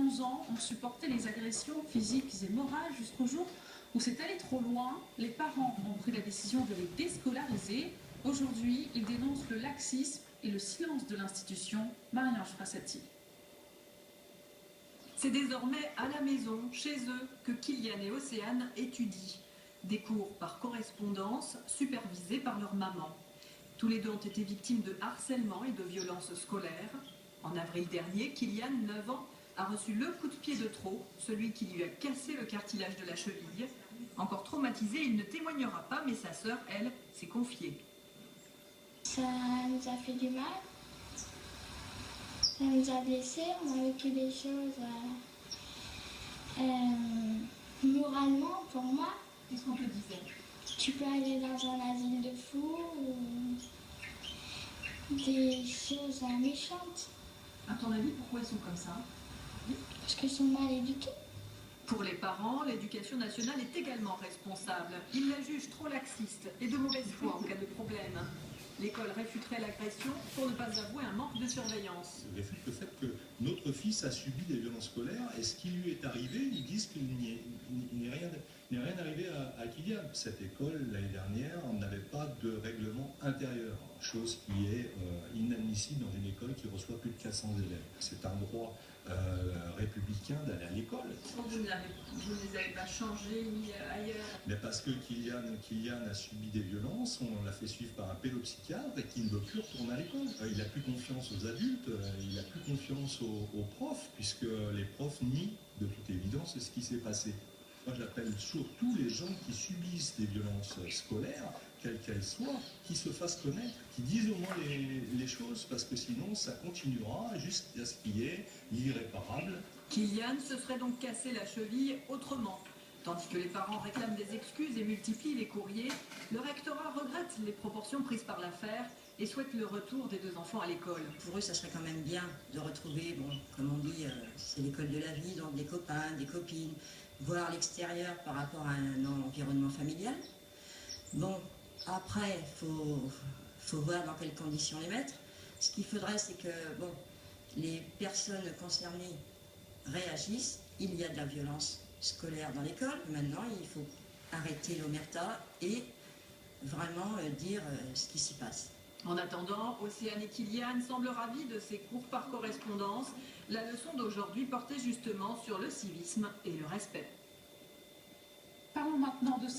11 ans ont supporté les agressions physiques et morales jusqu'au jour où c'est allé trop loin. Les parents ont pris la décision de les déscolariser. Aujourd'hui, ils dénoncent le laxisme et le silence de l'institution. Marie-Ange Frassati. C'est désormais à la maison, chez eux, que Kylian et Océane étudient. Des cours par correspondance, supervisés par leur maman. Tous les deux ont été victimes de harcèlement et de violences scolaires. En avril dernier, Kylian, 9 ans, a reçu le coup de pied de trop, celui qui lui a cassé le cartilage de la cheville. Encore traumatisé, il ne témoignera pas, mais sa sœur, elle, s'est confiée. Ça nous a fait du mal, ça nous a blessés, on a vécu des choses moralement pour moi. Qu'est-ce qu'on te disait? Tu peux aller dans un asile de fous ou des choses méchantes. À ton avis, pourquoi ils sont comme ça? Parce qu'ils sont mal éduqués. Pour les parents, l'éducation nationale est également responsable. Ils la jugent trop laxiste et de mauvaise foi en cas de problème. L'école réfuterait l'agression pour ne pas avouer un manque de surveillance. Il réfute le fait que notre fils a subi des violences scolaires et ce qui lui est arrivé, ils disent qu'il n'est rien arrivé à Kylian. Cette école, l'année dernière, n'avait pas de règlement intérieur, chose qui est inadmissible dans une école qui reçoit plus de 400 élèves. C'est un droit républicain d'aller à l'école. Vous ne les avez pas changés, mis ailleurs? Mais parce que Kylian a subi des violences, on l'a fait suivre par un pédopsychiatre et qui ne veut plus retourner à l'école. Il n'a plus confiance aux adultes, il n'a plus confiance aux profs, puisque les profs nient de toute évidence ce qui s'est passé. Moi, j'appelle surtout les gens qui subissent des violences scolaires, quelles qu'elles soient, qui se fassent connaître, qui disent au moins les choses, parce que sinon, ça continuera jusqu'à ce qu'il y ait l'irréparable. Kylian se serait donc cassé la cheville autrement. Tandis que les parents réclament des excuses et multiplient les courriers, le rectorat regrette les proportions prises par l'affaire et souhaite le retour des deux enfants à l'école. Pour eux, ça serait quand même bien de retrouver, bon, comme on dit, c'est l'école de la vie, donc des copains, des copines, voir l'extérieur par rapport à un environnement familial. Bon, après, faut voir dans quelles conditions les mettre. Ce qu'il faudrait, c'est que bon, les personnes concernées réagissent. Il y a de la violence scolaire dans l'école. Maintenant, il faut arrêter l'omerta et vraiment dire ce qui s'y passe. En attendant, Océane et Kylian semblent ravis de ces cours par correspondance. La leçon d'aujourd'hui portait justement sur le civisme et le respect. Parlons maintenant de